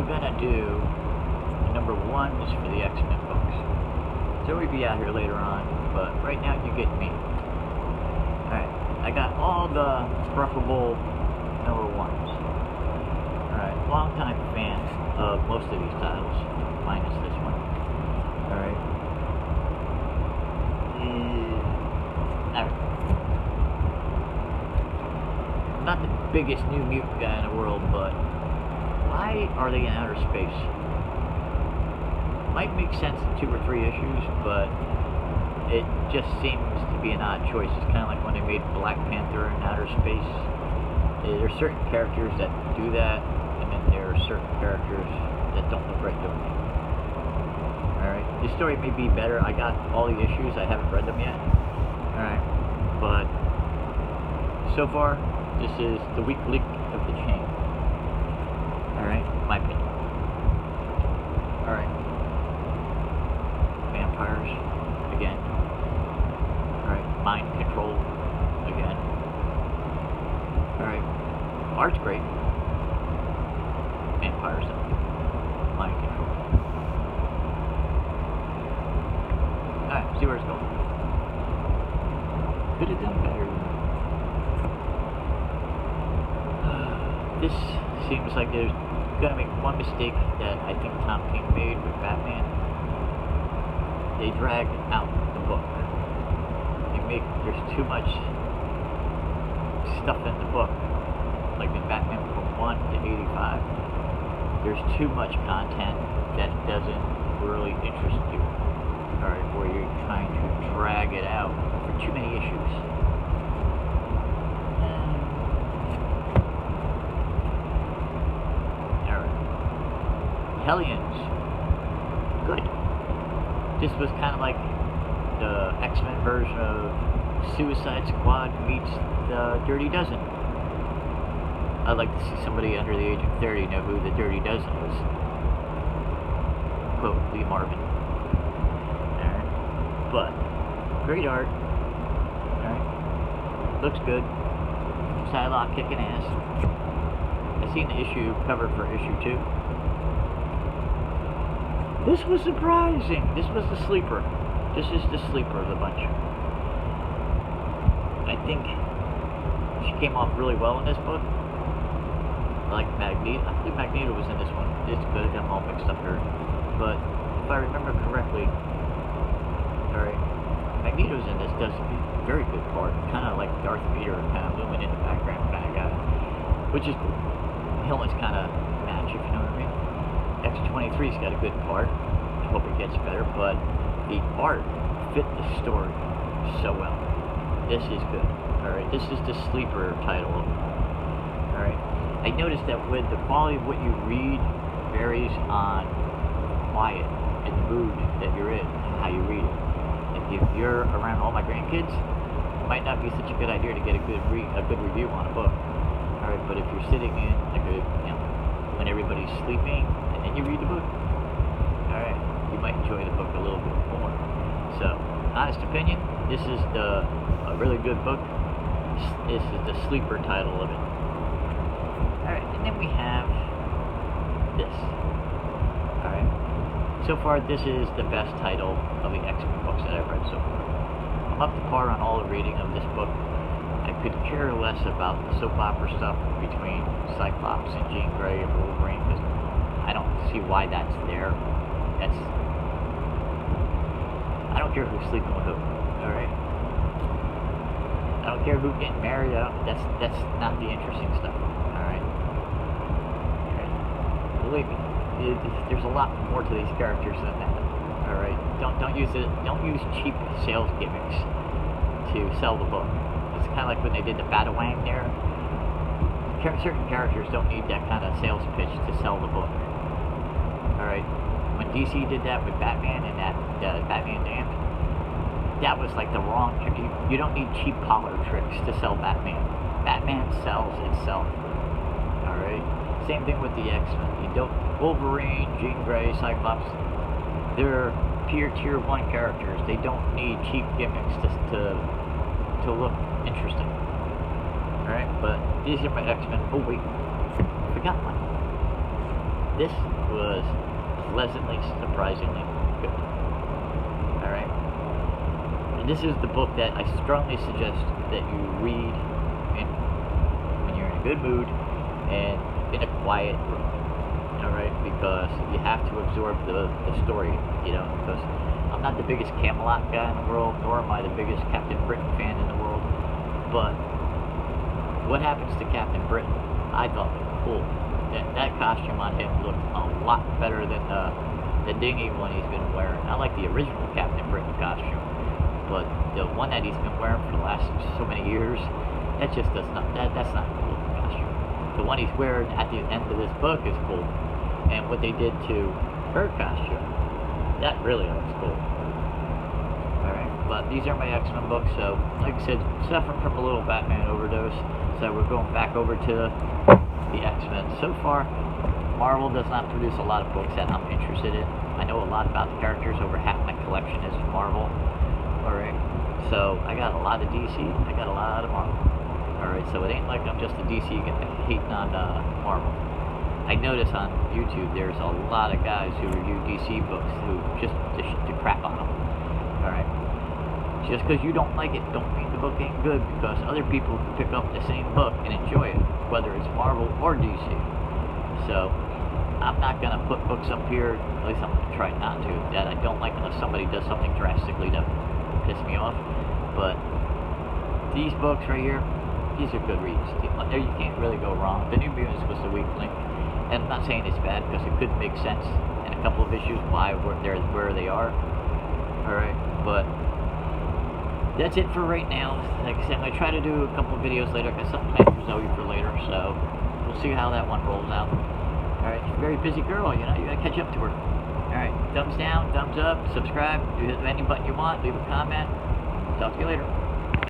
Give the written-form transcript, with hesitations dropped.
gonna do number 1 is for the X-Men books. So we'll be out here later on, but right now you get me. Alright, I got all the preferable number 1s. Alright, long-time fan of most of these titles, minus this one. Alright. I'm not the biggest New Mutant guy in the world, but why are they in outer space? Might make sense in 2 or 3 issues, but it just seems to be an odd choice. It's kind of like when they made Black Panther in outer space. There are certain characters that do that, and then there are certain characters that don't look right to me. Alright, this story may be better. I got all the issues, I haven't read them yet. Alright, but so far, this is the weak link of the chain. Alright, my opinion. Alright. Vampires, again. Alright, mind control, again. Alright, art's great. Vampires, mind control. Alright, see where it's going. Could have done better. This seems like there's gonna make one mistake that I think Tom King made with Batman. They drag out the book. There's too much stuff in the book. Like in Batman from 1 to 85. There's too much content that doesn't really interest you. Alright, where you're trying to drag it out for too many issues. Hellions. Good. This was kind of like the X-Men version of Suicide Squad meets the Dirty Dozen. I'd like to see somebody under the age of 30 know who the Dirty Dozen was. Quote, Lee Marvin. Alright. But, great art. Alright. Looks good. Psylocke kicking ass. I seen the issue cover for issue 2. This was surprising. This was the sleeper. This is the sleeper of the bunch. I think she came off really well in this book. Like Magneto. I think Magneto was in this one. It's good. I'm all mixed up here. But if I remember correctly, alright, Magneto's in this. Does a very good part. Kind of like Darth Vader, kind of looming in the background kind of guy. Which is cool. Helmets kind of match, if you know what I mean. X-23's got a good part. I hope it gets better, but the art fit the story so well. This is good. Alright, this is the sleeper title. Alright, I noticed that with the quality of what you read varies on quiet and the mood that you're in and how you read it. If you're around all my grandkids, it might not be such a good idea to get a good review on a book. Alright, but if you're sitting in like a, you know, when everybody's sleeping, and then you read the book, alright, you might enjoy the book a little bit more. So, honest opinion, this is a really good book. This is the sleeper title of it. Alright, and then we have this. Alright, so far this is the best title of the X-Men books that I've read so far. I'm up to par on all the reading of this book. I could care less about the soap opera stuff between Cyclops and Jean Grey and Wolverine, because I don't see why that's there. I don't care who's sleeping with who, alright? I don't care who's getting married, that's not the interesting stuff, alright? Believe me, there's a lot more to these characters than that, alright? Don't use cheap sales gimmicks to sell the book. It's kind of like when they did the Batawang there. Certain characters don't need that kind of sales pitch to sell the book. Alright, when DC did that with Batman and that Batman Damned, that was like the wrong trick. You don't need cheap parlor tricks to sell Batman. Batman sells itself. Alright, same thing with the X-Men. You don't Wolverine, Jean Grey, Cyclops. They're tier 1 characters. They don't need cheap gimmicks to look interesting. Alright, but these are my X-Men. Oh wait, I forgot one. this was pleasantly, surprisingly good. Alright? And this is the book that I strongly suggest that you read when you're in a good mood and in a quiet room. Alright? Because you have to absorb the story, you know, because I'm not the biggest Camelot guy in the world, nor am I the biggest Captain Britain fan in the world, but what happens to Captain Britain, I thought was cool. That costume on him looked a lot better than the dingy one he's been wearing. I like the original Captain Britain costume, but the one that he's been wearing for the last so many years, that just does not, that's not a cool costume. The one he's wearing at the end of this book is cool, and what they did to her costume, that really looks cool. Alright, but these are my X-Men books, so like I said, suffering from a little Batman overdose, so we're going back over to the X-Men. So far, Marvel does not produce a lot of books that I'm interested in. I know a lot about the characters, over half my collection is Marvel. Alright, so I got a lot of DC, I got a lot of Marvel. Alright, so it ain't like I'm just a DC hating on Marvel. I notice on YouTube there's a lot of guys who review DC books who just to crap on them. Alright? Just because you don't like it don't mean the book ain't good, because other people can pick up the same book and enjoy it, whether it's Marvel or DC. So, I'm not going to put books up here, at least I'm going to try not to, that I don't like unless somebody does something drastically to piss me off. But these books right here, these are good reads. There you can't really go wrong. The New Mutants was the weak link. And I'm not saying it's bad, because it could make sense in a couple of issues why they're where they are. Alright, but that's it for right now. Like I said, I'm going to try to do a couple of videos later. I got something planned for Zoe for later, so we'll see how that one rolls out. Alright, she's a very busy girl, you know, you got to catch up to her. Alright, thumbs down, thumbs up, subscribe, do any button you want, leave a comment. Talk to you later.